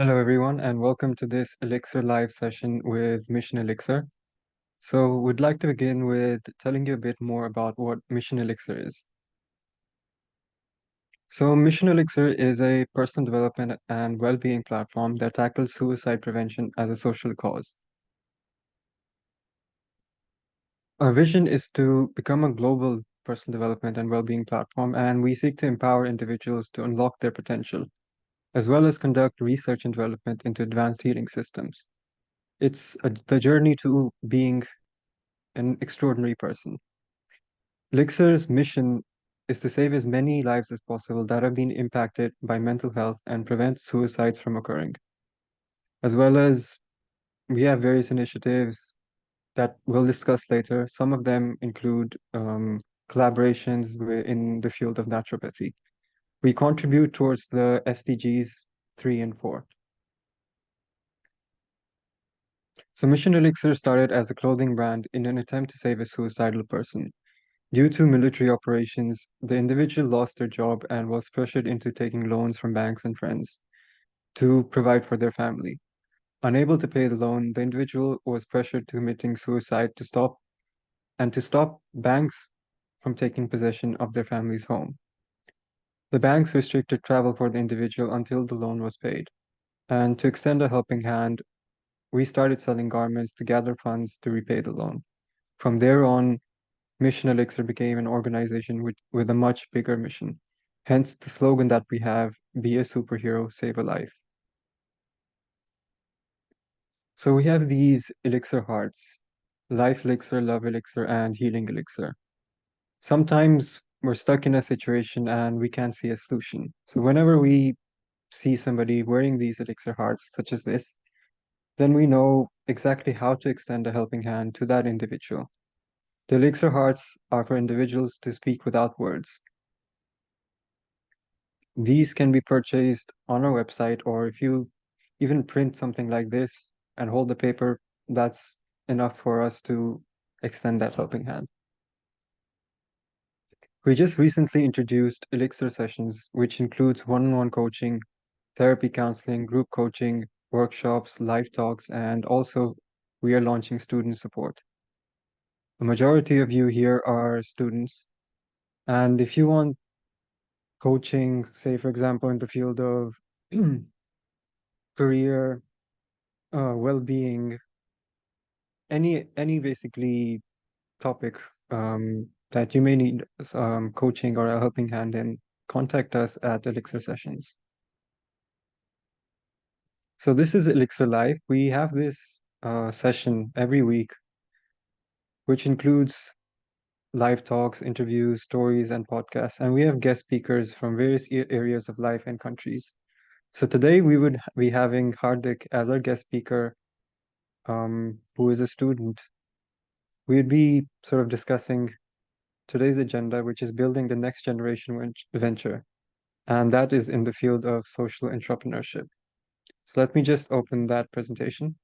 Hello, everyone, and welcome to this Elixir live session with Mission Elixir. So, we'd like to begin with telling you a bit more about what Mission Elixir is. So, Mission Elixir is a personal development and well-being platform that tackles suicide prevention as a social cause. Our vision is to become a global personal development and well-being platform, and we seek to empower individuals to unlock their potential, as well as conduct research and development into advanced healing systems. It's the journey to being an extraordinary person. Elixir's mission is to save as many lives as possible that have been impacted by mental health and prevent suicides from occurring. As well as we have various initiatives that we'll discuss later. Some of them include collaborations in the field of naturopathy. We contribute towards the SDGs 3 and 4. So Mission Elixir started as a clothing brand in an attempt to save a suicidal person. Due to military operations, the individual lost their job and was pressured into taking loans from banks and friends to provide for their family. Unable to pay the loan, the individual was pressured to committing suicide to stop banks from taking possession of their family's home. The banks restricted travel for the individual until the loan was paid. And to extend a helping hand, we started selling garments to gather funds to repay the loan. From there on, Mission Elixir became an organization with a much bigger mission. Hence the slogan that we have, be a superhero, save a life. So we have these elixir hearts, life elixir, love elixir, and healing elixir. Sometimes we're stuck in a situation and we can't see a solution. So whenever we see somebody wearing these elixir hearts, such as this, then we know exactly how to extend a helping hand to that individual. The elixir hearts are for individuals to speak without words. These can be purchased on our website, or if you even print something like this and hold the paper, that's enough for us to extend that helping hand. We just recently introduced Elixir sessions, which includes one-on-one coaching, therapy counseling, group coaching, workshops, live talks, and also we are launching student support. The majority of you here are students, and if you want coaching, say for example, in the field of career, well-being, any basically topic that you may need coaching or a helping hand in, contact us at Elixir Sessions. So this is Elixir Live. We have this session every week, which includes live talks, interviews, stories, and podcasts. And we have guest speakers from various areas of life and countries. So today we would be having Hardik as our guest speaker, who is a student. We'd be sort of discussing today's agenda, which is building the next generation venture, and that is in the field of social entrepreneurship. So let me just open that presentation.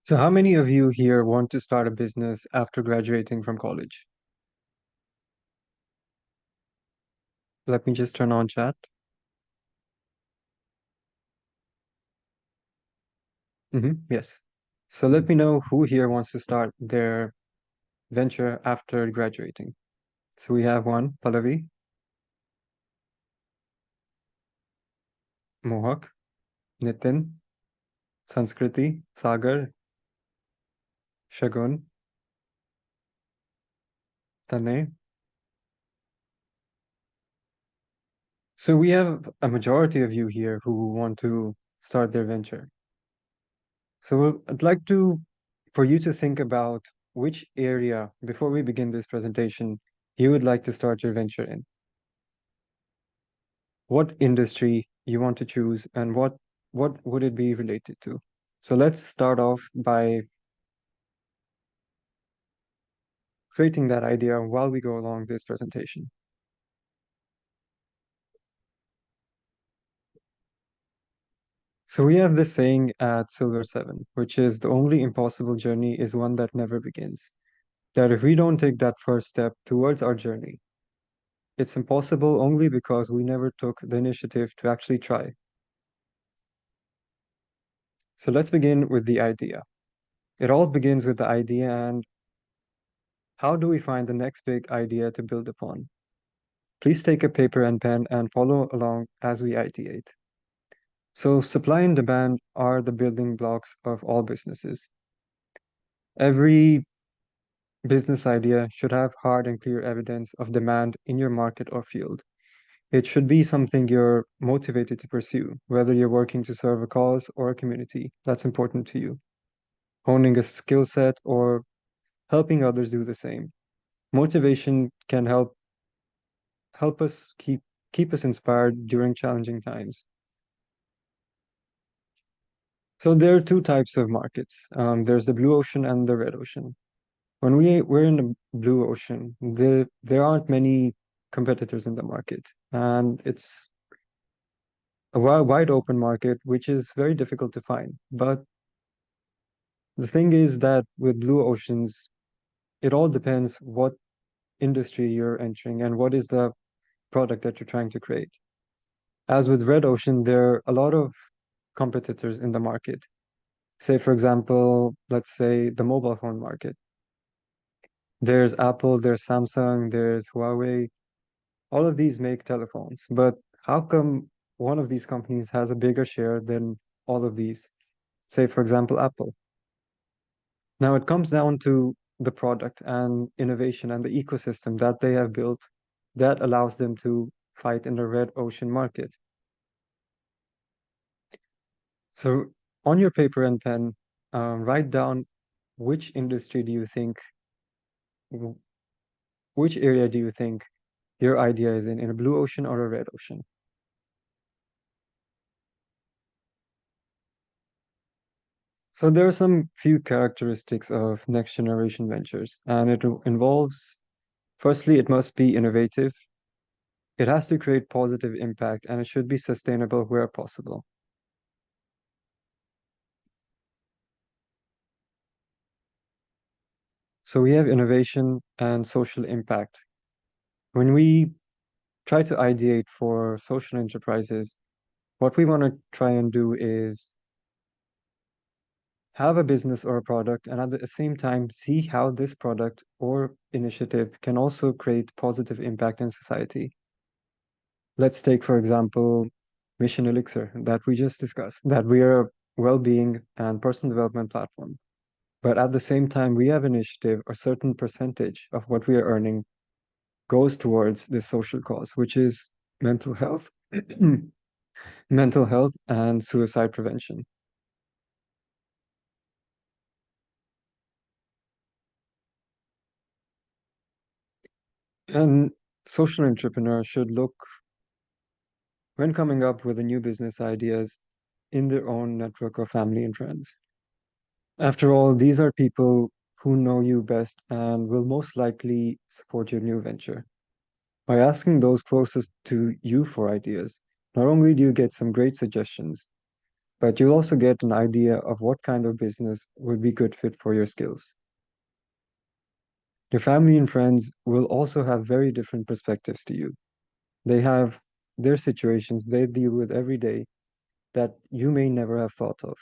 So how many of you here want to start a business after graduating from college? Let me just turn on chat. Yes. So let me know who here wants to start their venture after graduating. So we have one, Pallavi, Mohak, Nitin, Sanskriti, Sagar, Shagun, Tanay. So we have a majority of you here who want to start their venture. So I'd like for you to think about which area, before we begin this presentation, you would like to start your venture in. What industry you want to choose and what would it be related to? So let's start off by creating that idea while we go along this presentation. So we have this saying at Silver 7, which is the only impossible journey is one that never begins. That if we don't take that first step towards our journey, it's impossible only because we never took the initiative to actually try. So let's begin with the idea. It all begins with the idea, and how do we find the next big idea to build upon? Please take a paper and pen and follow along as we ideate. So supply and demand are the building blocks of all businesses. Every business idea should have hard and clear evidence of demand in your market or field. It should be something you're motivated to pursue, whether you're working to serve a cause or a community that's important to you, honing a skill set or helping others do the same. Motivation can help us keep us inspired during challenging times. So there are two types of markets. There's the blue ocean and the red ocean. When we're in the blue ocean, there aren't many competitors in the market, and it's a wide open market, which is very difficult to find. But the thing is that with blue oceans, it all depends what industry you're entering and what is the product that you're trying to create. As with red ocean, there are a lot of competitors in the market. Say, for example, let's say the mobile phone market. There's Apple, there's Samsung, there's Huawei. All of these make telephones, but how come one of these companies has a bigger share than all of these? Say, for example, Apple. Now it comes down to the product and innovation and the ecosystem that they have built that allows them to fight in the red ocean market. So on your paper and pen, write down which industry do you think, which area do you think your idea is in a blue ocean or a red ocean? So there are some few characteristics of next generation ventures, and it involves, firstly, it must be innovative. It has to create positive impact, and it should be sustainable where possible. So we have innovation and social impact. When we try to ideate for social enterprises, what we want to try and do is have a business or a product, and at the same time, see how this product or initiative can also create positive impact in society. Let's take, for example, Mission Elixir that we just discussed, that we are a well-being and personal development platform. But at the same time, we have initiative, a certain percentage of what we are earning goes towards this social cause, which is mental health, mental health and suicide prevention. And social entrepreneurs should look, when coming up with the new business ideas, in their own network of family and friends. After all, these are people who know you best and will most likely support your new venture. By asking those closest to you for ideas, not only do you get some great suggestions, but you'll also get an idea of what kind of business would be good fit for your skills. Your family and friends will also have very different perspectives to you. They have their situations they deal with every day that you may never have thought of.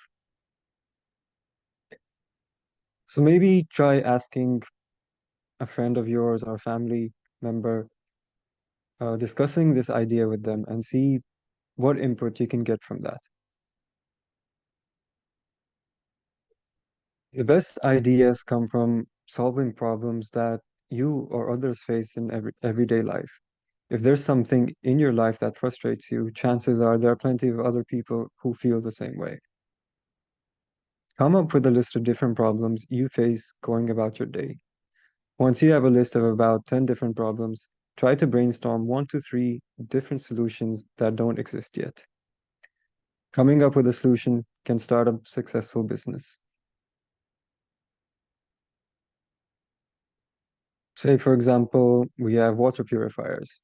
So maybe try asking a friend of yours or family member, discussing this idea with them and see what input you can get from that. The best ideas come from solving problems that you or others face in everyday life. If there's something in your life that frustrates you, chances are there are plenty of other people who feel the same way. Come up with a list of different problems you face going about your day. Once you have a list of about 10 different problems, try to brainstorm 1 to 3 different solutions that don't exist yet. Coming up with a solution can start a successful business. Say, for example, we have water purifiers.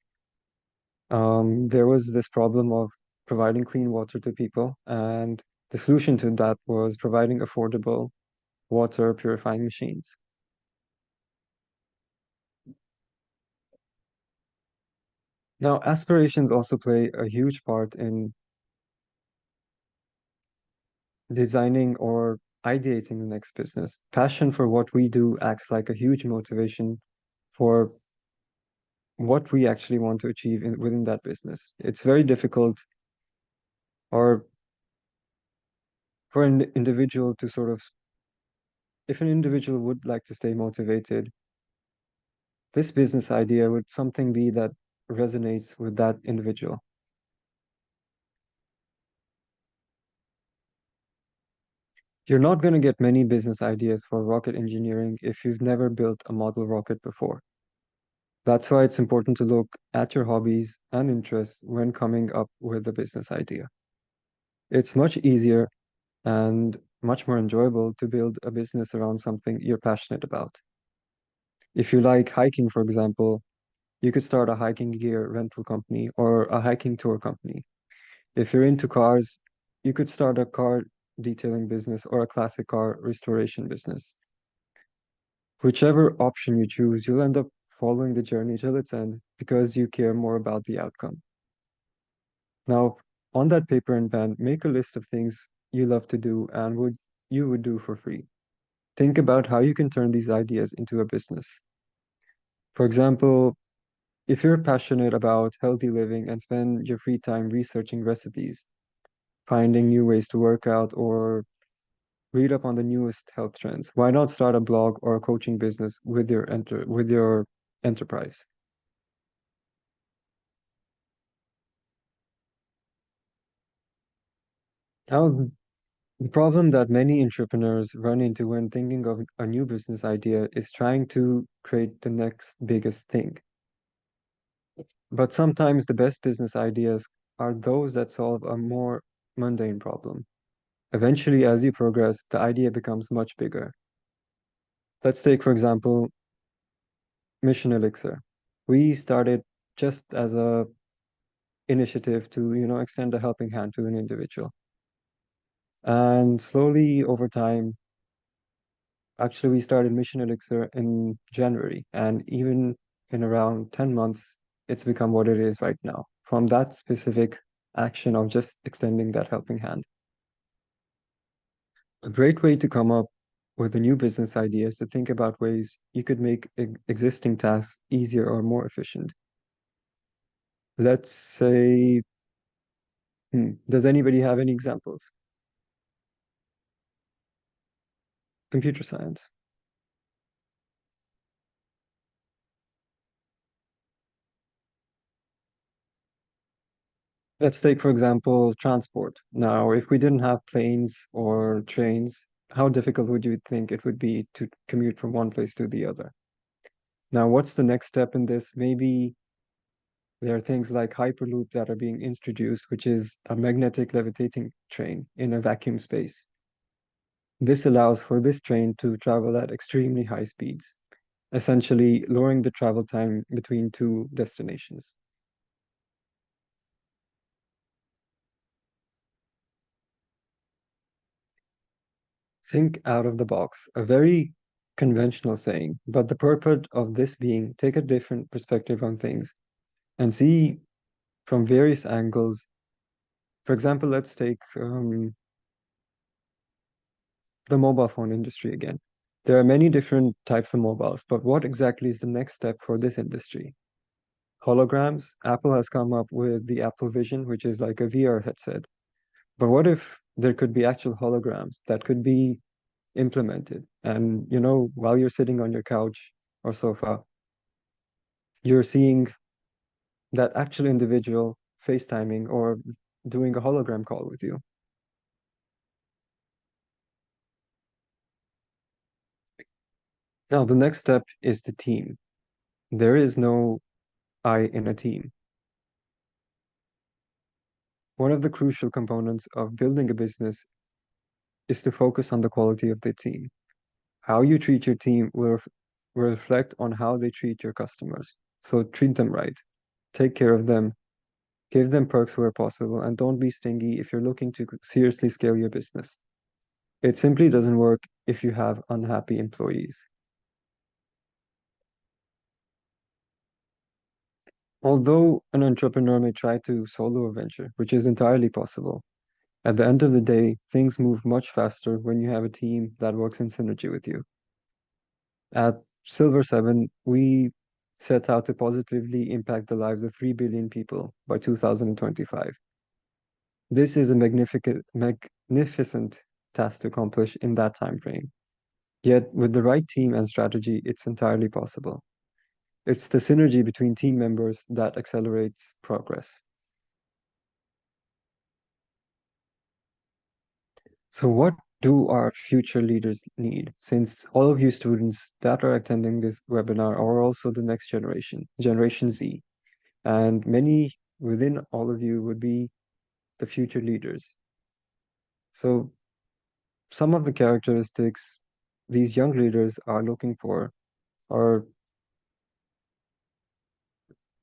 There was this problem of providing clean water to people, and the solution to that was providing affordable water purifying machines. Now, aspirations also play a huge part in designing or ideating the next business. Passion for what we do acts like a huge motivation for what we actually want to achieve within that business. It's very difficult, or for an individual to sort of, if an individual would like to stay motivated, this business idea would something be that resonates with that individual. You're not going to get many business ideas for rocket engineering if you've never built a model rocket before. That's why it's important to look at your hobbies and interests when coming up with a business idea. It's much easier and much more enjoyable to build a business around something you're passionate about. If you like hiking, for example, you could start a hiking gear rental company or a hiking tour company. If you're into cars, you could start a car detailing business or a classic car restoration business. Whichever option you choose, you'll end up following the journey till its end because you care more about the outcome. Now, on that paper and pen, make a list of things you love to do and would do for free. Think about how you can turn these ideas into a business. For example, if you're passionate about healthy living and spend your free time researching recipes, finding new ways to work out, or read up on the newest health trends, why not start a blog or a coaching business with your enterprise? Now, the problem that many entrepreneurs run into when thinking of a new business idea is trying to create the next biggest thing. But sometimes the best business ideas are those that solve a more mundane problem. Eventually, as you progress, the idea becomes much bigger. Let's take, for example, Mission Elixir. We started just as a initiative to, extend a helping hand to an individual. And slowly over time, actually, we started Mission Elixir in January, and even in around 10 months, it's become what it is right now from that specific action of just extending that helping hand. A great way to come up with a new business idea is to think about ways you could make existing tasks easier or more efficient. Let's say, does anybody have any examples? Computer science. Let's take, for example, transport. Now, if we didn't have planes or trains, how difficult would you think it would be to commute from one place to the other? Now, what's the next step in this? Maybe there are things like Hyperloop that are being introduced, which is a magnetic levitating train in a vacuum space. This allows for this train to travel at extremely high speeds, essentially lowering the travel time between two destinations. Think out of the box, a very conventional saying, but the purpose of this being take a different perspective on things and see from various angles. For example, let's take the mobile phone industry again. There are many different types of mobiles, but what exactly is the next step for this industry? Holograms. Apple has come up with the Apple Vision, which is like a VR headset. But what if there could be actual holograms that could be implemented? And, while you're sitting on your couch or sofa, you're seeing that actual individual FaceTiming or doing a hologram call with you. Now, the next step is the team. There is no I in a team. One of the crucial components of building a business is to focus on the quality of the team. How you treat your team will reflect on how they treat your customers. So treat them right, take care of them, give them perks where possible, and don't be stingy if you're looking to seriously scale your business. It simply doesn't work if you have unhappy employees. Although an entrepreneur may try to solo a venture, which is entirely possible, at the end of the day, things move much faster when you have a team that works in synergy with you. At Silver 7, we set out to positively impact the lives of 3 billion people by 2025. This is a magnificent task to accomplish in that time frame. Yet, with the right team and strategy, it's entirely possible. It's the synergy between team members that accelerates progress. So, what do our future leaders need? Since all of you students that are attending this webinar are also the next generation, Generation Z, and many within all of you would be the future leaders. So, some of the characteristics these young leaders are looking for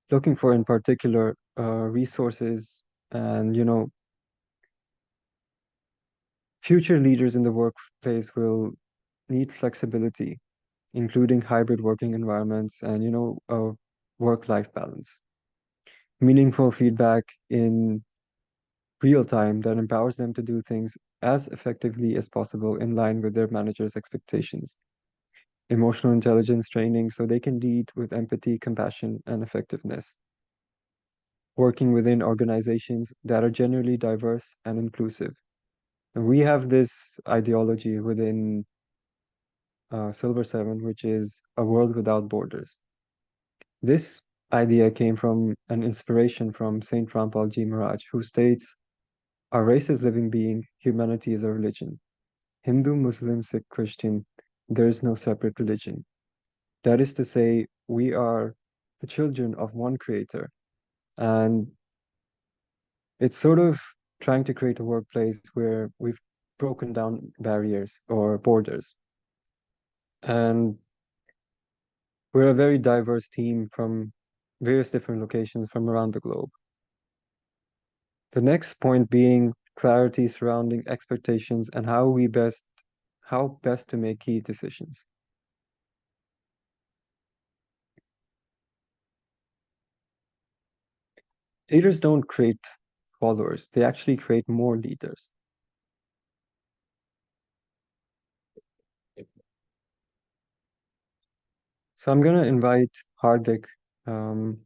in particular resources and future leaders in the workplace will need flexibility, including hybrid working environments and a work-life balance, meaningful feedback in real time that empowers them to do things as effectively as possible in line with their manager's expectations, emotional intelligence training so they can lead with empathy, compassion, and effectiveness, working within organizations that are generally diverse and inclusive. And we have this ideology within Silver 7, which is a world without borders. This idea came from an inspiration from Saint Rampal Ji Maharaj, who states, "Our race is living being, humanity is a religion. Hindu, Muslim, Sikh, Christian, there is no separate religion." That is to say, we are the children of one creator. And it's sort of trying to create a workplace where we've broken down barriers or borders. And we're a very diverse team from various different locations from around the globe. The next point being clarity surrounding expectations and how best to make key decisions. Leaders don't create followers, they actually create more leaders. So I'm going to invite Hardik to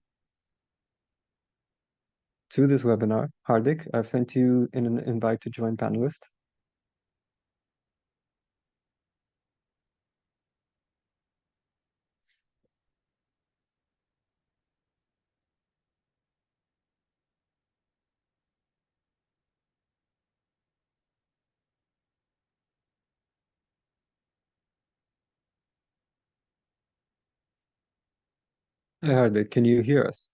this webinar. Hardik, I've sent you in an invite to join panelist. Hi, Hardik, can you hear us?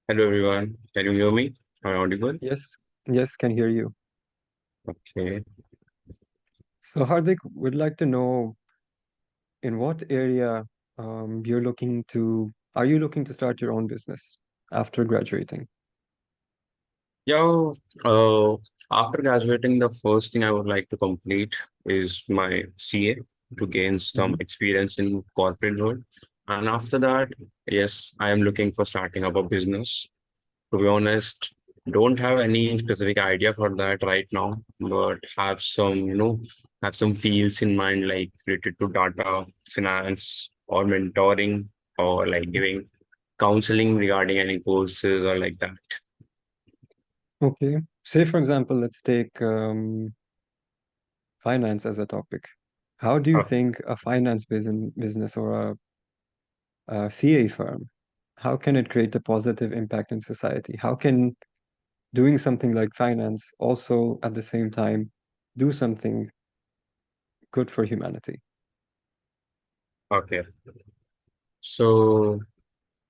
Hello everyone, can you hear me? Am I audible? Yes, yes, can hear you. Okay. So Hardik, would like to know in what area are you looking to start your own business after graduating? Yeah, uh, after graduating, the first thing I would like to complete is my CA to gain some Mhm. experience in corporate world. And after that, yes, I am looking for starting up a business. To be honest, don't have any specific idea for that right now, but have some fields in mind like related to data, finance, or mentoring, or like giving counseling regarding any courses or like that. Okay. Say, for example, let's take finance as a topic. How do you Uh, think a finance business or a CA firm, how can it create a positive impact in society? How can doing something like finance also at the same time do something good for humanity? okay. So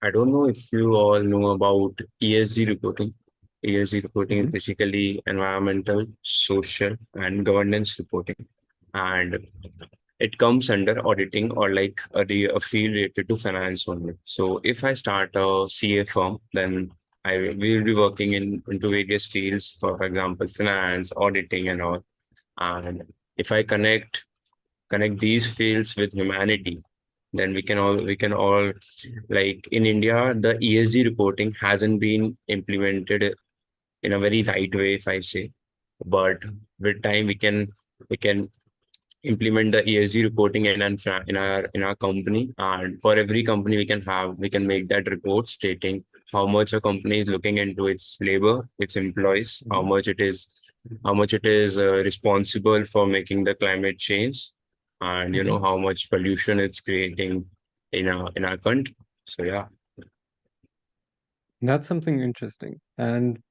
I don't know if you all know about ESG reporting. ESG reporting is Mhm. basically environmental, social, and governance reporting. And it comes under auditing or like a field related to finance only. So if I start a CA firm, then we will be working into various fields, for example, finance, auditing, and all. And if I connect these fields with humanity, then we can all like in India, the ESG reporting hasn't been implemented in a very right way, if I say. But with time, we can implement the ESG reporting in our company, and for every company we can make that report stating how much a company is looking into its labor, its employees, how Mhm. much it is responsible for making the climate change, and Mhm. how much pollution it's creating in our country. So yeah. That's something interesting. And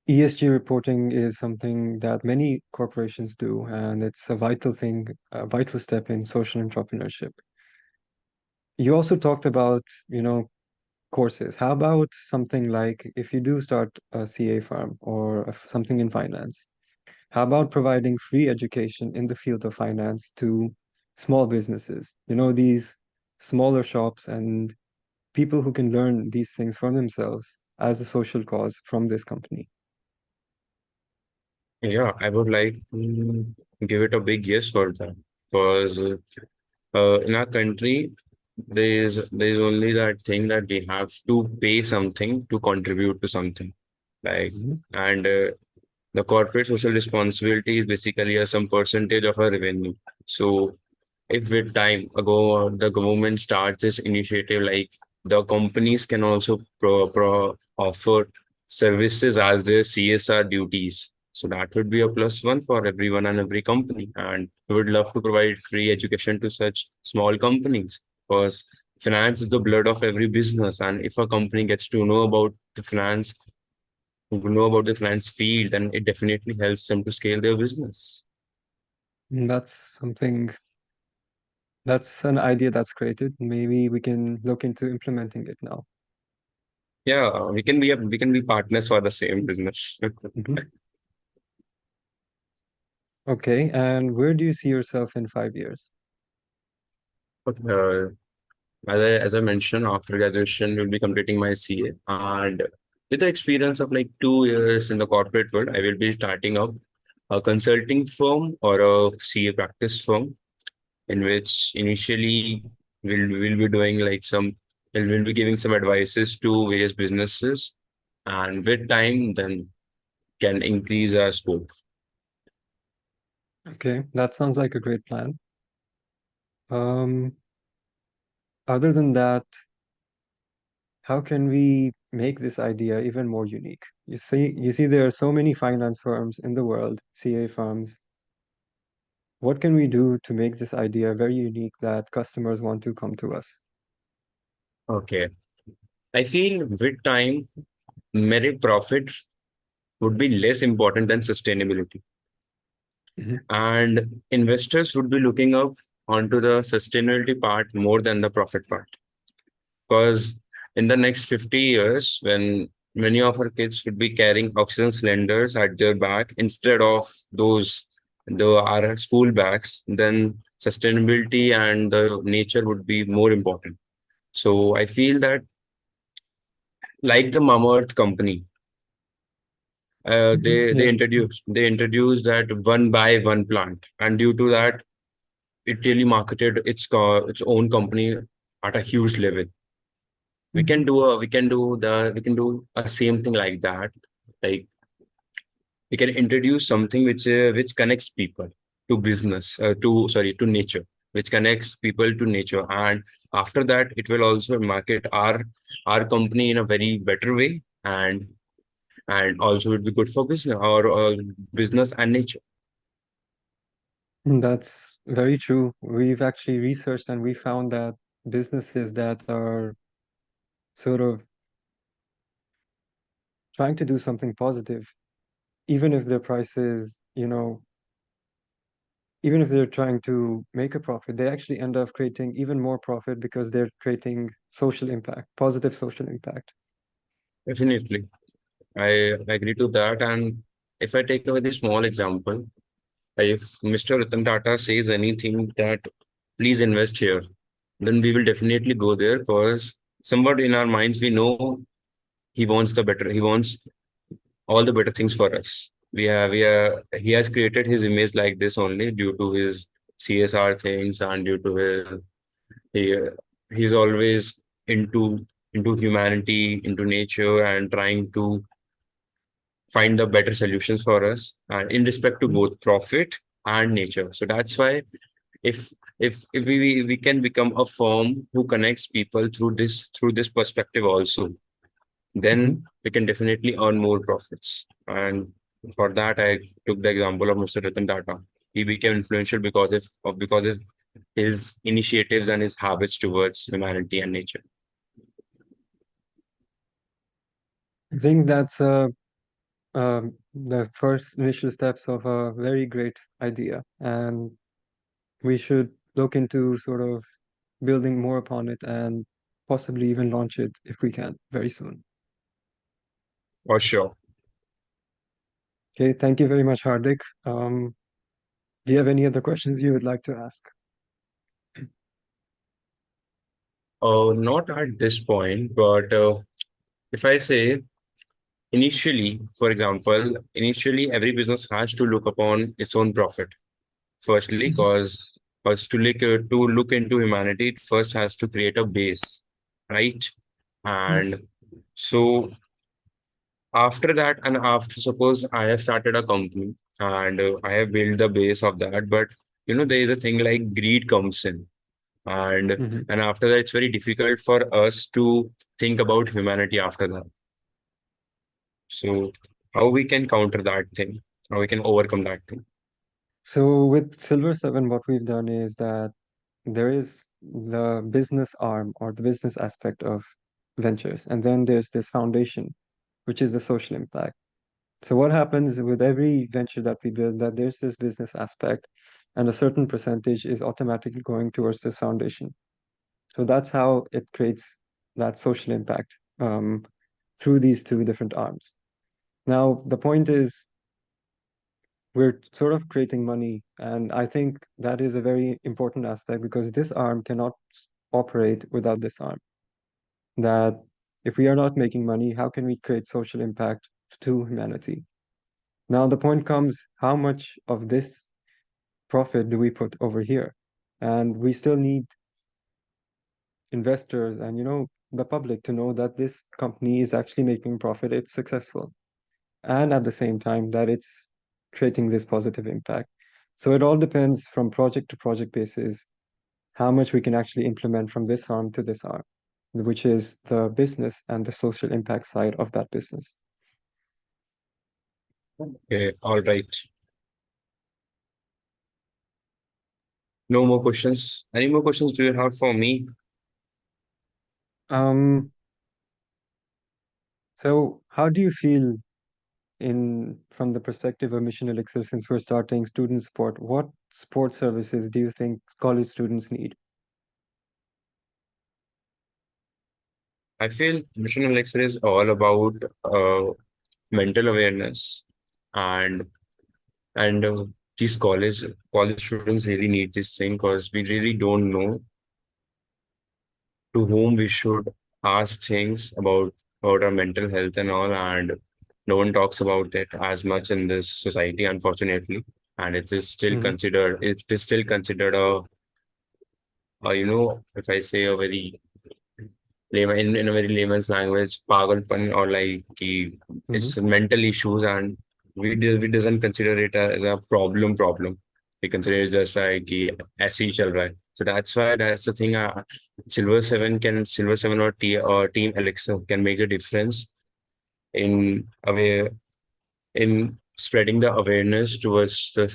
ESG reporting is something that many corporations do, and it's a vital thing, a vital step in social entrepreneurship. You also talked about, courses. How about something like if you do start a CA firm or something in finance, how about providing free education in the field of finance to small businesses? These smaller shops and people who can learn these things for themselves as a social cause from this company. Yeah, I would like to give it a big yes for that, because in our country, there is only that thing that we have to pay something to contribute to something, like, Mhm. and the corporate social responsibility is basically some percentage of our revenue. So if with time ago the government starts this initiative, like the companies can also offer services as their CSR duties. So that would be a plus one for everyone and every company. And we would love to provide free education to such small companies, because finance is the blood of every business. And if a company gets to know about the finance field, then it definitely helps them to scale their business. And that's an idea that's created. Maybe we can look into implementing it now. Yeah, we can be partners for the same business. Mhm. Okay, and where do you see yourself in 5 years? But, as I mentioned, after graduation, will be completing my CA, and with the experience of like 2 years in the corporate world, I will be starting up a consulting firm or a CA practice firm, in which initially we'll be doing like we'll be giving some advices to various businesses, and with time, then can increase our scope. Okay, that sounds like a great plan. Um, Other than that, how can we make this idea even more unique? You see, there are so many finance firms in the world, CA firms. What can we do to make this idea very unique that customers want to come to us? Okay. I feel with time, merit profit would be less important than sustainability. Mhm. And investors would be looking up onto the sustainability part more than the profit part. Because in the next 50 years, when many of our kids would be carrying oxygen cylinders at their back instead of our school bags, then sustainability and the nature would be more important. So I feel that, like the Mama Earth company, Mhm. Yes. they introduced that one by one plant, and due to that, it really marketed its own company at a huge level. Mhm. We can do a same thing like that. Like, we can introduce something which connects people to business, to nature, which connects people to nature, and after that, it will also market our company in a very better way, and also would be good for business or business and nature. That's very true. We've actually researched and we found that businesses that are sort of trying to do something positive, even if their prices, even if they're trying to make a profit, they actually end up creating even more profit because they're creating social impact, positive social impact. Definitely. I agree to that. And if I take a very small example, if Mr. Ratan Tata says anything that please invest here, then we will definitely go there because somewhat in our minds we know he wants all the better things for us. He has created his image like this only due to his CSR things and due to he, he's always into into humanity, into nature, and trying to find the better solutions for us, and in respect to Mhm. both profit and nature. So that's why if if we can become a firm who connects people through this perspective also, Mhm. then we can definitely earn more profits. And for that, I took the example of Mr. Ratan Tata. He became influential because of his initiatives and his habits towards humanity and nature. I think that's the first initial steps of a very great idea, and we should look into sort of building more upon it and possibly even launch it if we can very soon. For sure. Okay, thank you very much, Hardik. Do you have any other questions you would like to ask? Not at this point, but if I say initially, for example, initially every business has to look upon its own profit. Firstly, Mhm. because to look into humanity, it first has to create a base, right? Yes. And so after that, and after suppose I have started a company and I have built the base of that, but there is a thing like greed comes in, and Mhm. and after that, it's very difficult for us to think about humanity after that. So how we can counter that thing? How we can overcome that thing? So with Silver 7, what we've done is that there is the business arm or the business aspect of ventures, and then there's this foundation, which is the social impact. So what happens with every venture that we build, that there's this business aspect, and a certain percentage is automatically going towards this foundation. So that's how it creates that social impact through these two different arms. Now, the point is we're sort of creating money, and I think that is a very important aspect because this arm cannot operate without this arm. That if we are not making money, how can we create social impact to humanity? Now, the point comes, how much of this profit do we put over here? And we still need investors and, the public to know that this company is actually making profit, it's successful, and at the same time that it's creating this positive impact. So it all depends from project to project basis, how much we can actually implement from this arm to this arm, which is the business and the social impact side of that business. Okay, all right. No more questions. Any more questions do you have for me? Um, so how do you feel in from the perspective of Mission Elixir, since we're starting student support, what support services do you think college students need? I feel Mission Elixir is all about mental awareness, and and these college students really need this thing because we really don't know to whom we should ask things about our mental health and all, and no one talks about it as much in this society, unfortunately. And Hmm. it is still considered if I say a very in a very layman's language, pagalpan, or like Hmm. it's mental issues, and we doesn't consider it as a problem. We consider it just like ऐसे ही चल रहा है. So that's the thing. Silver Seven or Team Elixir can make the difference in a way in spreading the awareness towards the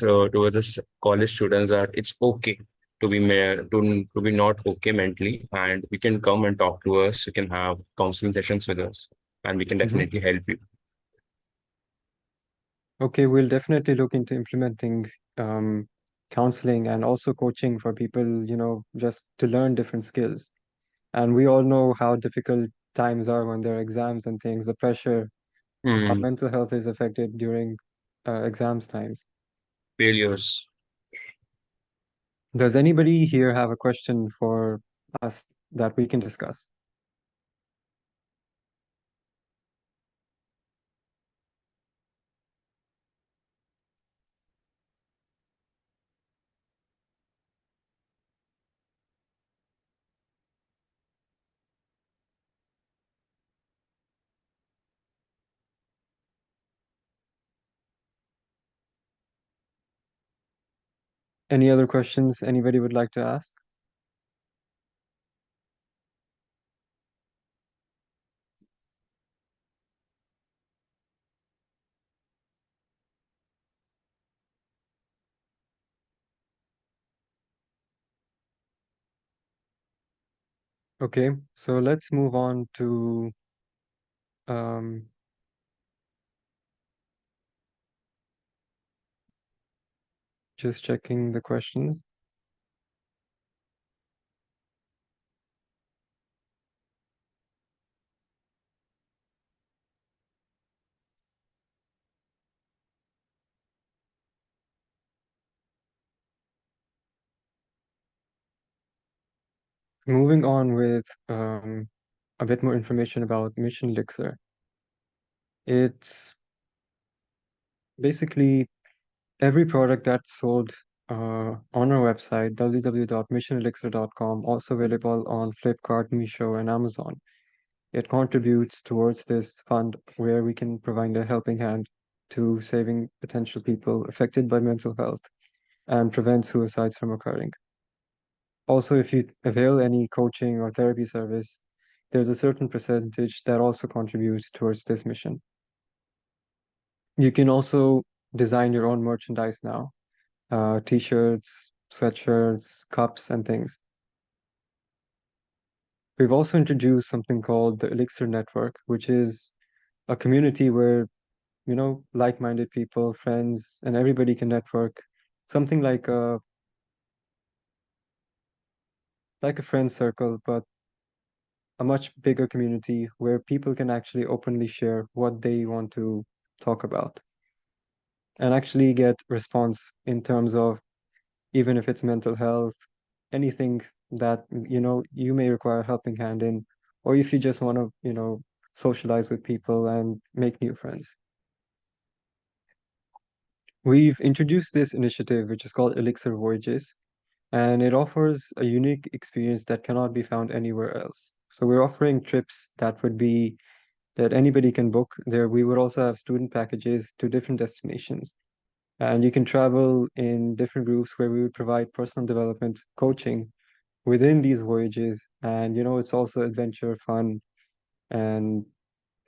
college students that it's okay to be to be not okay mentally, and we can come and talk to us. You can have counseling sessions with us, and we can Hmm. definitely help you. Okay, we'll definitely look into implementing um, counseling, and also coaching for people, just to learn different skills. And we all know how difficult times are when there are exams and things, the pressure, how Hmm. mental health is affected during exams times. Failures. Does anybody here have a question for us that we can discuss? Any other questions anybody would like to ask? Okay, so let's move on to um, just checking the questions. Moving on with a bit more information about Mission Elixir. It's basically every product that's sold on our website, www.missionelixir.com, also available on Flipkart, Meesho, and Amazon. It contributes towards this fund where we can provide a helping hand to saving potential people affected by mental health and prevent suicides from occurring. Also, if you avail any coaching or therapy service, there's a certain percentage that also contributes towards this mission. You can also design your own merchandise now, t-shirts, sweatshirts, cups, and things. We've also introduced something called the Elixir Network, which is a community where, like-minded people, friends, and everybody can network. Something like a friend circle, but a much bigger community where people can actually openly share what they want to talk about and actually get response in terms of even if it's mental health, anything that you may require a helping hand in, or if you just want to, socialize with people and make new friends. We've introduced this initiative, which is called Elixir Voyages, and it offers a unique experience that cannot be found anywhere else. So we're offering trips that anybody can book there. We would also have student packages to different destinations. And you can travel in different groups where we would provide personal development coaching within these voyages. And, it's also adventure, fun, and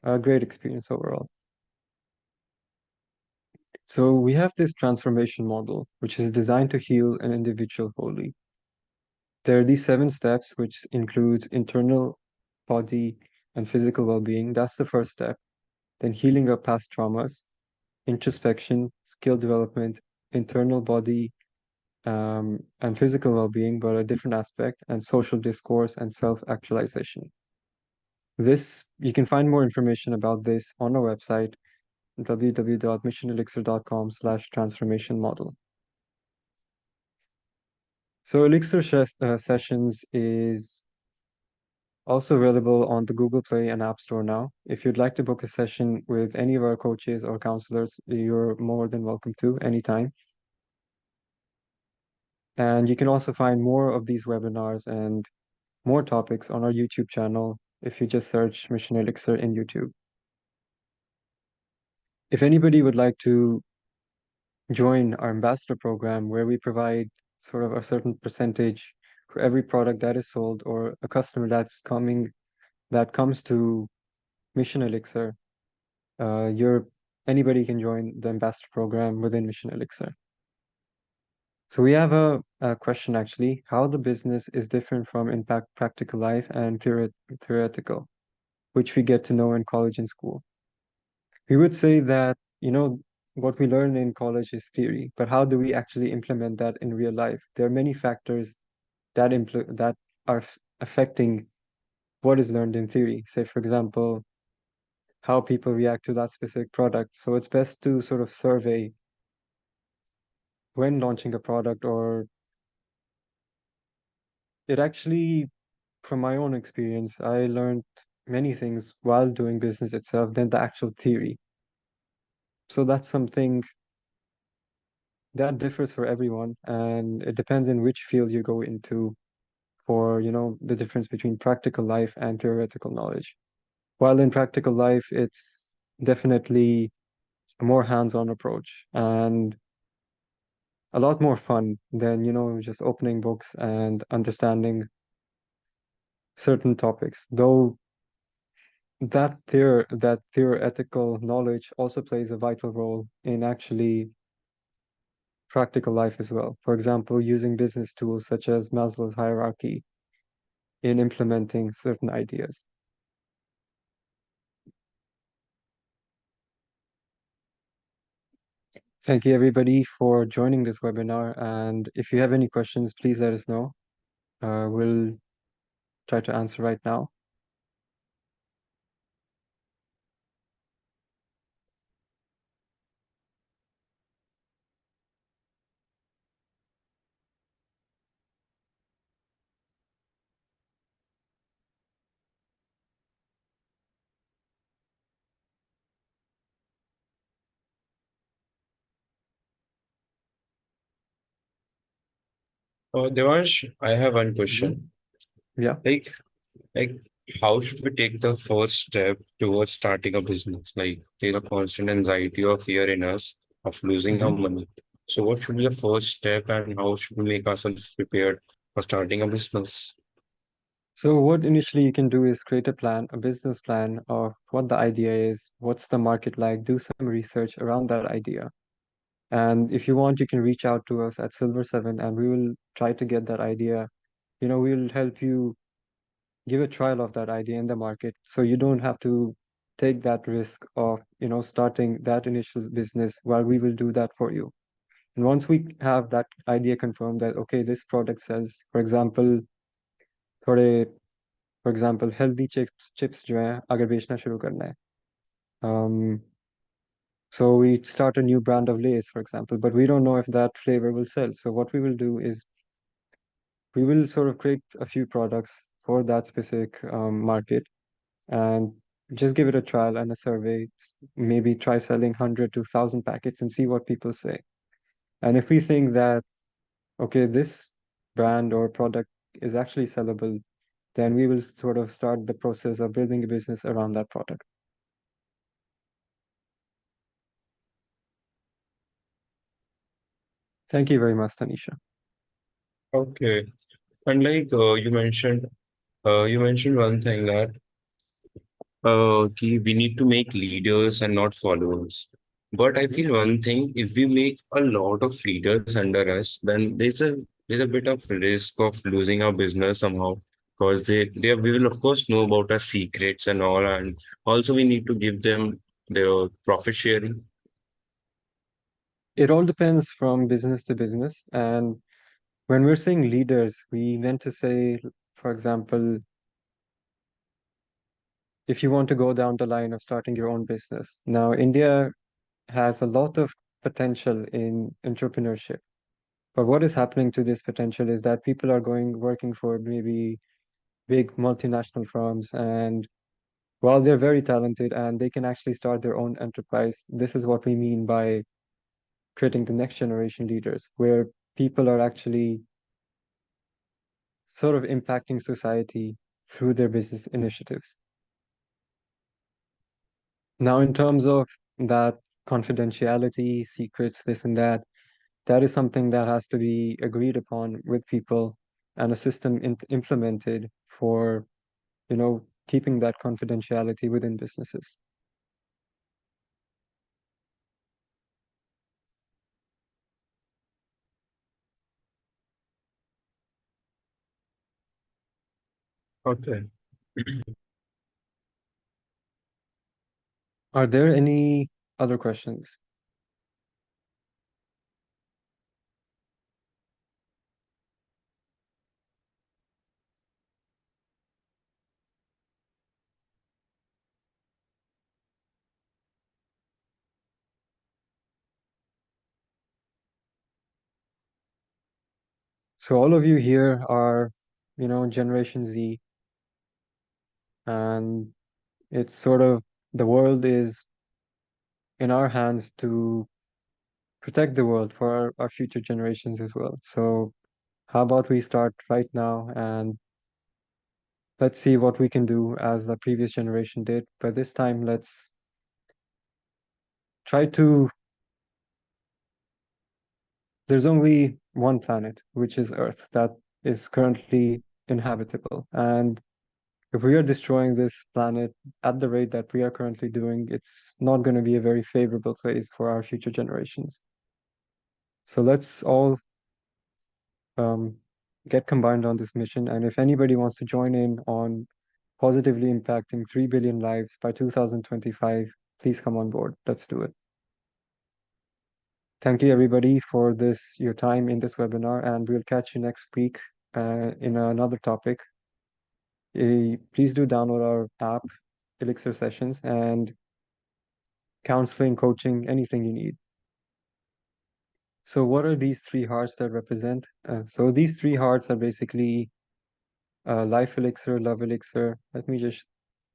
a great experience overall. So we have this transformation model, which is designed to heal an individual wholly. There are these 7 steps, which includes internal, body, and physical well-being. That's the first step. Then healing of past traumas, introspection, skill development, internal body, and physical well-being, but a different aspect, and social discourse and self-actualization. You can find more information about this on our website, www.missionelixir.com/transformation model. So Elixir Sessions is also available on the Google Play and App Store now. If you'd like to book a session with any of our coaches or counselors, you're more than welcome to anytime. And you can also find more of these webinars and more topics on our YouTube channel if you just search Mission Elixir in YouTube. If anybody would like to join our ambassador program where we provide sort of a certain percentage for every product that is sold or a customer that comes to Mission Elixir, anybody can join the ambassador program within Mission Elixir. So we have a question actually, how the business is different from impact practical life and theoretical, which we get to know in college and school. We would say that, what we learn in college is theory, but how do we actually implement that in real life? There are many factors that are affecting what is learned in theory. Say, for example, how people react to that specific product. So it's best to sort of survey when launching a product, or it actually, from my own experience, I learned many things while doing business itself than the actual theory. So that's something that differs for everyone, and it depends in which field you go into for, the difference between practical life and theoretical knowledge. While in practical life, it's definitely a more hands-on approach and a lot more fun than, just opening books and understanding certain topics. Though that theoretical knowledge also plays a vital role in actually practical life as well. For example, using business tools such as Maslow's hierarchy in implementing certain ideas. Thank you everybody for joining this webinar. And if you have any questions, please let us know. We'll try to answer right now. Devansh, I have one Mhm. question. Yeah. Like, like, how should we take the first step towards starting a business? Like, there's a constant anxiety or fear in us of losing our Mhm. money. So, what should be the first step, and how should we make ourselves prepared for starting a business? So what initially you can do is create a plan, a business plan of what the idea is, what's the market like, do some research around that idea. And if you want, you can reach out to us at Silver 7 and we will try to get that idea. We'll help you give a trial of that idea in the market so you don't have to take that risk of, starting that initial business while we will do that for you. And once we have that idea confirmed that, okay, this product sells, थोड़े for example, healthy chips जो हैं अगर बेचना शुरू करना है. Um, so we start a new brand of Lay's, for example, but we don't know if that flavor will sell. So what we will do is we will sort of create a few products for that specific market and just give it a trial and a survey. Maybe try selling 100 to 1,000 packets and see what people say. And if we think that, okay, this brand or product is actually sellable, then we will sort of start the process of building a business around that product. Thank you very much, Tanisha. Okay. And like you mentioned one thing that we need to make leaders and not followers. But I Mhm. feel one thing, if we make a lot of leaders under us, then there's a bit of risk of losing our business somehow. Because they we will of course know about our secrets and all, and also we need to give them their profit sharing. It all depends from business to business. And when we're saying leaders, we meant to say, for example, if you want to go down the line of starting your own business. Now, India has a lot of potential in entrepreneurship. But what is happening to this potential is that people are working for maybe big multinational firms, and while they're very talented and they can actually start their own enterprise, this is what we mean by creating the next generation leaders, where people are actually sort of impacting society through their business initiatives. Now, in terms of that confidentiality, secrets, this and that, that is something that has to be agreed upon with people and a system implemented for, keeping that confidentiality within businesses. Okay. Are there any other questions? So all of you here are, Generation Z, and it's sort of the world is in our hands to protect the world for our future generations as well. So how about we start right now and let's see what we can do as the previous generation did. But this time, let's try to. There's only one planet, which is Earth, that is currently inhabitable. And if we are destroying this planet at the rate that we are currently doing, it's not going to be a very favorable place for our future generations. So let's all um, get combined on this mission. And if anybody wants to join in on positively impacting 3 billion lives by 2025, please come on board. Let's do it. Thank you, everybody, for your time in this webinar, and we'll catch you next week in another topic. Please do download our app, Elixir Sessions, and counseling, coaching, anything you need. So what are these three hearts that represent? So these three hearts are basically life elixir, love elixir. Let me just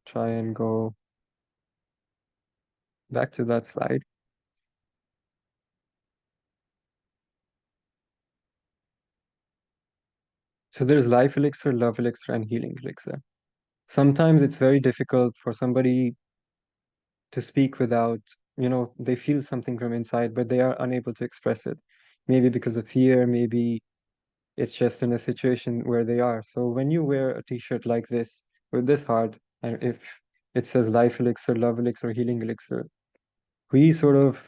try and go back to that slide. So there's life elixir, love elixir, and healing elixir. Sometimes it's very difficult for somebody to speak without, they feel something from inside, but they are unable to express it. Maybe because of fear, maybe it's just in a situation where they are. So when you wear a t-shirt like this with this heart, and if it says life elixir, love elixir, healing elixir, we sort of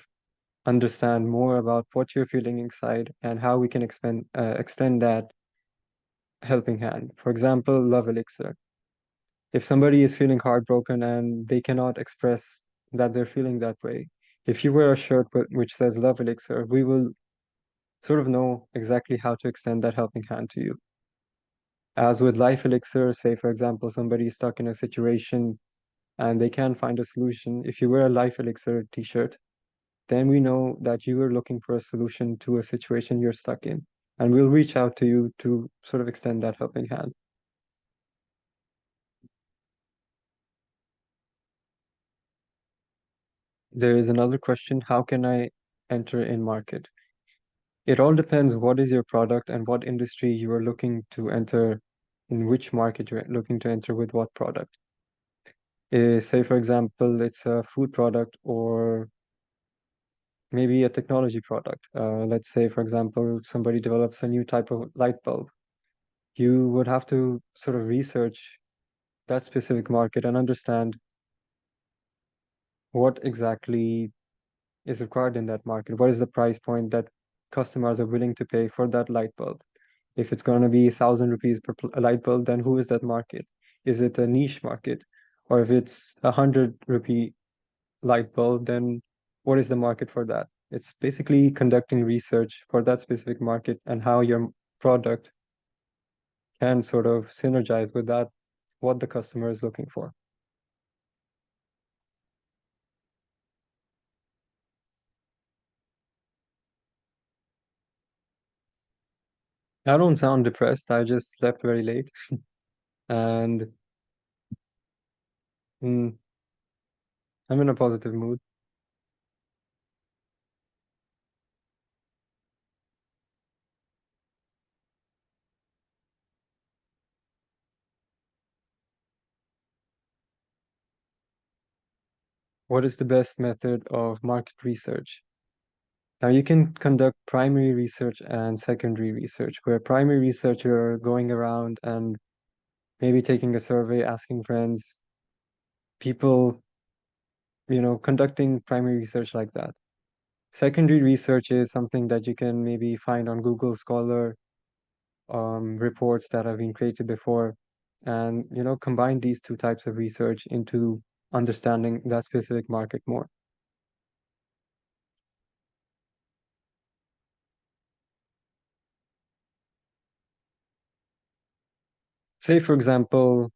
understand more about what you're feeling inside and how we can extend that helping hand. For example, love elixir. If somebody is feeling heartbroken and they cannot express that they're feeling that way, if you wear a shirt which says love elixir, we will sort of know exactly how to extend that helping hand to you. As with life elixir, say for example, somebody is stuck in a situation and they can't find a solution. If you wear a life elixir t-shirt, then we know that you are looking for a solution to a situation you're stuck in. And we'll reach out to you to sort of extend that helping hand. There is another question, how can I enter in market? It all depends what is your product and what industry you are looking to enter, in which market you're looking to enter with what product. Say, for example, it's a food product or maybe a technology product. Let's say, for example, somebody develops a new type of light bulb. You would have to sort of research that specific market and understand what exactly is required in that market. What is the price point that customers are willing to pay for that light bulb? If it's going to be 1,000 rupees per light bulb, then who is that market? Is it a niche market? Or if it's 100 rupee light bulb, then what is the market for that? It's basically conducting research for that specific market and how your product can sort of synergize with that, what the customer is looking for. I don't sound depressed. I just slept very late and mm, I'm in a positive mood. What is the best method of market research? Now you can conduct primary research and secondary research, where primary research you're going around and maybe taking a survey, asking friends, people, conducting primary research like that. Secondary research is something that you can maybe find on Google Scholar, reports that have been created before, and combine these two types of research into understanding that specific market more. Say, for example,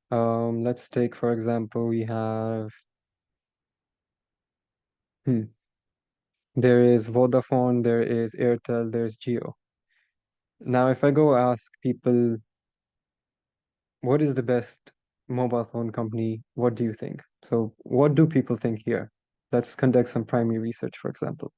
let's take, for example, we have, there is Vodafone, there is Airtel, there's Geo. Now, if I go ask people, what is the best mobile phone company? What do you think? So, what do people think here? Let's conduct some primary research, for example.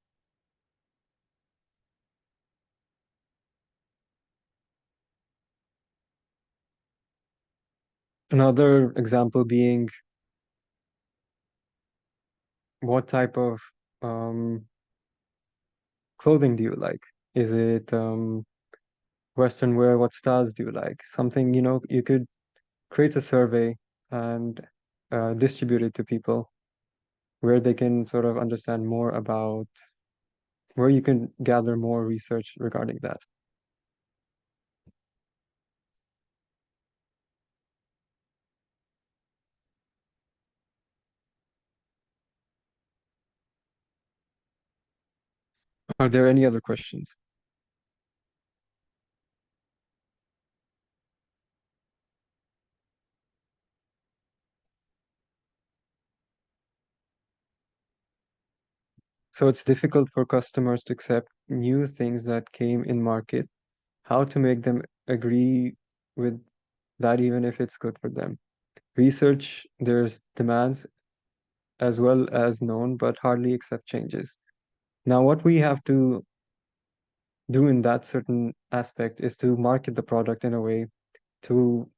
Another example being, what type of um, clothing do you like? Is it Western wear? What styles do you like? Something, you could create a survey and distribute it to people where they can sort of understand more about where you can gather more research regarding that. Are there any other questions? So it's difficult for customers to accept new things that came in market, how to make them agree with that even if it's good for them. Research, there's demands as well as known, but hardly accept changes. Now, what we have to do in that certain aspect is to market the product in a way to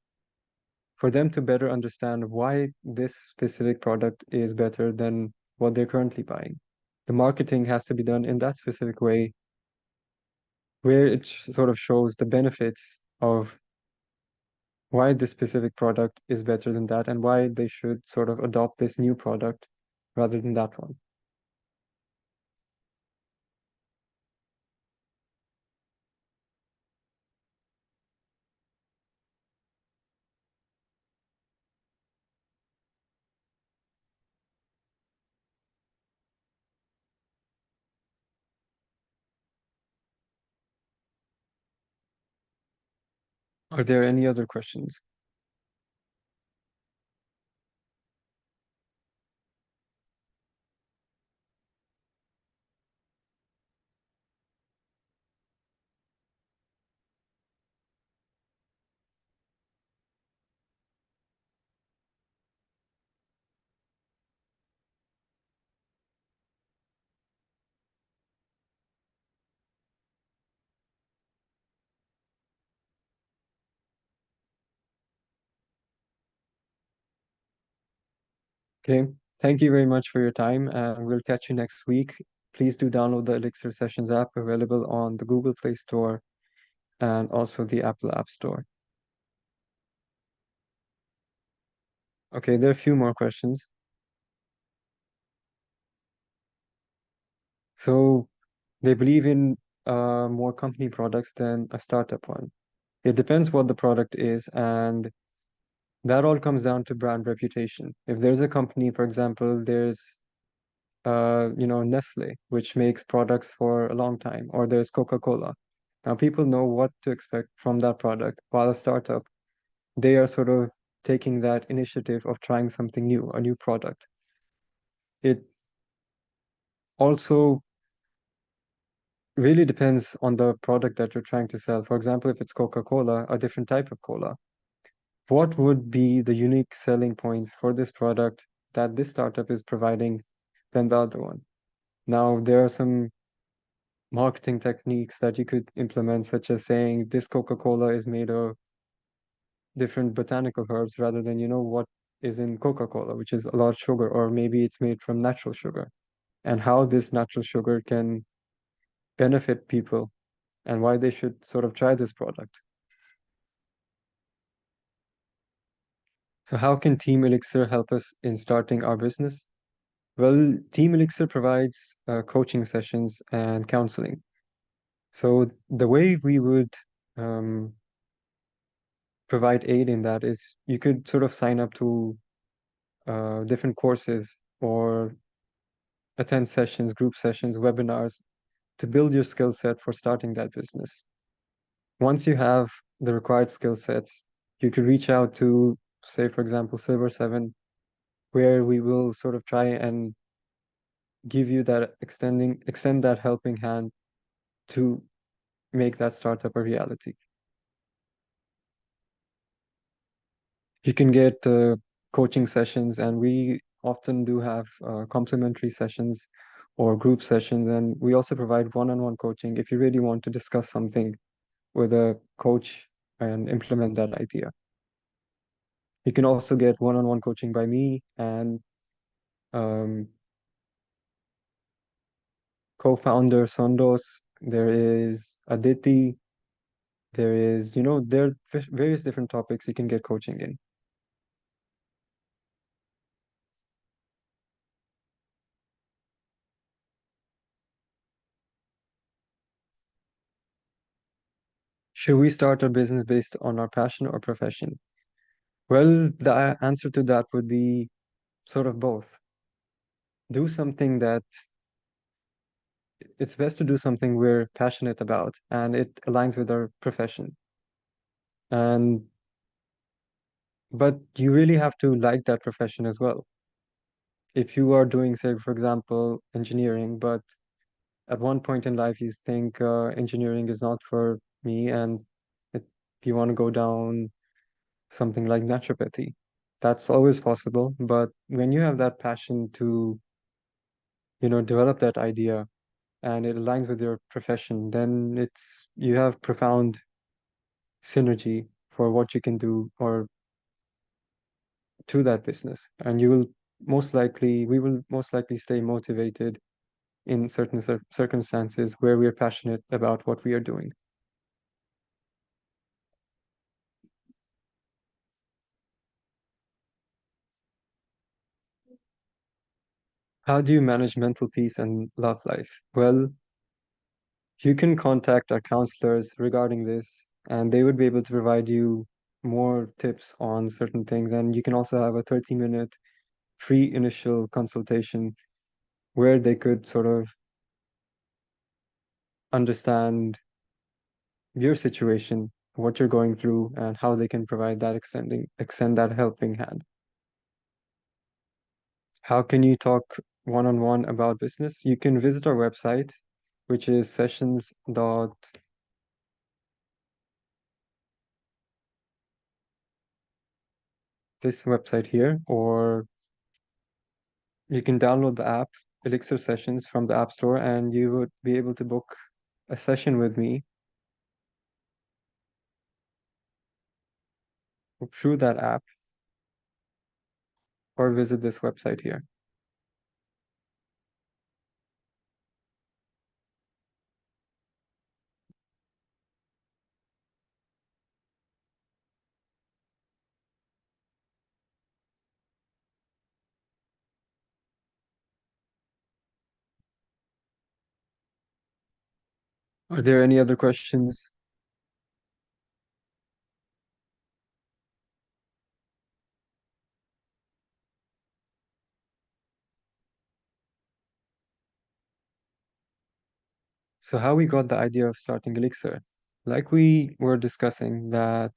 for them to better understand why this specific product is better than what they're currently buying. The marketing has to be done in that specific way where it sort of shows the benefits of why this specific product is better than that and why they should sort of adopt this new product rather than that one. Are there any other questions? Okay. Thank you very much for your time, and we'll catch you next week. Please do download the Elixir Sessions app available on the Google Play Store and also the Apple App Store. Okay, there are a few more questions. So they believe in more company products than a startup one. It depends what the product is, and that all comes down to brand reputation. If there's a company, for example, there's Nestle, which makes products for a long time, or there's Coca-Cola. Now people know what to expect from that product, while a startup, they are sort of taking that initiative of trying something new, a new product. It also really depends on the product that you're trying to sell. For example, if it's Coca-Cola, a different type of cola, what would be the unique selling points for this product that this startup is providing than the other one? Now, there are some marketing techniques that you could implement, such as saying this Coca-Cola is made of different botanical herbs rather than, what is in Coca-Cola, which is a lot of sugar, or maybe it's made from natural sugar, and how this natural sugar can benefit people and why they should sort of try this product. So how can Team Elixir help us in starting our business? Well, Team Elixir provides coaching sessions and counseling. So the way we would um, provide aid in that is you could sort of sign up to different courses or attend sessions, group sessions, webinars to build your skill set for starting that business. Once you have the required skill sets, you could reach out to, say, for example, Silver 7, where we will sort of try and give you that extend that helping hand to make that startup a reality. You can get coaching sessions, and we often do have complimentary sessions or group sessions, and we also provide one-on-one coaching if you really want to discuss something with a coach and implement that idea. You can also get one-on-one coaching by me and um, co-founder Sondos. There is Aditi. There is, there are various different topics you can get coaching in. Should we start our business based on our passion or profession? Well, the answer to that would be sort of both. Do something that it's best to do something we're passionate about and it aligns with our profession. And but you really have to like that profession as well. If you are doing, say, for example, engineering, but at one point in life you think engineering is not for me and it, you want to go down something like naturopathy, that's always possible. But when you have that passion to, develop that idea and it aligns with your profession, then you have profound synergy for what you can do or to that business. And we will most likely stay motivated in certain circumstances where we are passionate about what we are doing. How do you manage mental peace and love life? Well, you can contact our counselors regarding this, and they would be able to provide you more tips on certain things. And you can also have a 30-minute free initial consultation where they could sort of understand your situation, what you're going through, and how they can provide that extend that helping hand. How can you talk one-on-one about business? You can visit our website, which is sessions dot this website here, or you can download the app Elixir Sessions from the App Store, and you would be able to book a session with me through that app or visit this website here. Are there any other questions? So how we got the idea of starting Elixir? Like we were discussing that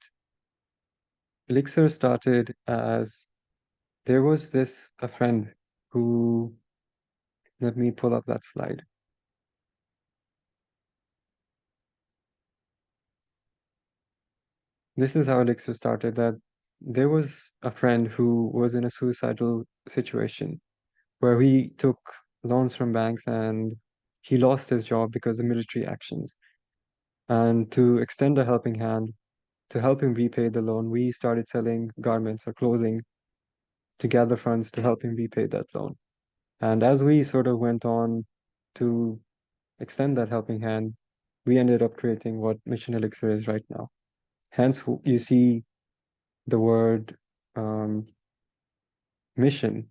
Elixir started as there was a friend who, let me pull up that slide. This is how Elixir started, that there was a friend who was in a suicidal situation where he took loans from banks and he lost his job because of military actions. And to extend a helping hand, to help him repay the loan, we started selling garments or clothing to gather funds to help him repay that loan. And as we sort of went on to extend that helping hand, we ended up creating what Mission Elixir is right now. Hence, you see the word um, mission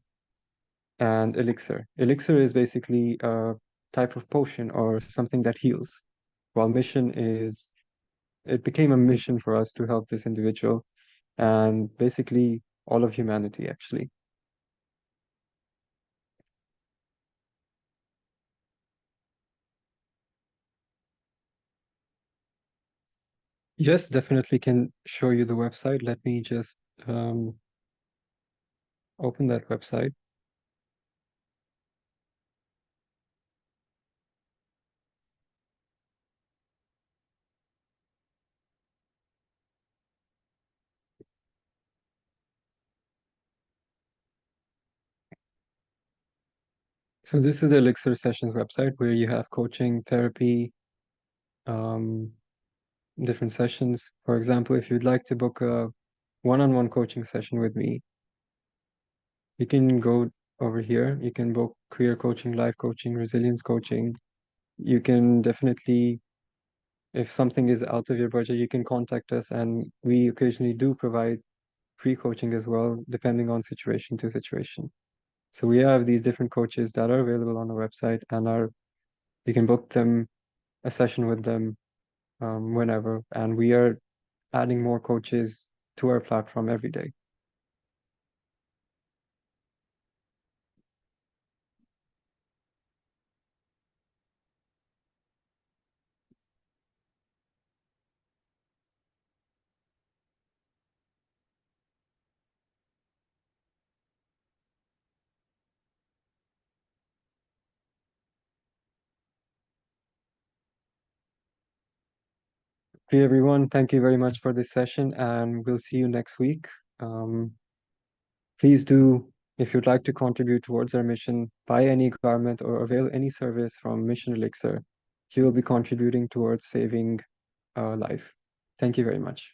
and elixir. Elixir is basically a type of potion or something that heals, while it became a mission for us to help this individual and basically all of humanity, actually. Yes, definitely can show you the website. Let me just open that website. So this is the Elixir Sessions website where you have coaching, therapy, different sessions. For example, if you'd like to book a one-on-one coaching session with me, you can go over here. You can book career coaching, life coaching, resilience coaching. You can definitely, if something is out of your budget, you can contact us, and we occasionally do provide free coaching as well, depending on situation to situation. So we have these different coaches that are available on our website, and you can book them a session with them whenever, and we are adding more coaches to our platform every day. Okay, everyone, thank you very much for this session, and we'll see you next week. Please do, if you'd like to contribute towards our mission, buy any garment or avail any service from Mission Elixir. You will be contributing towards saving a life. Thank you very much.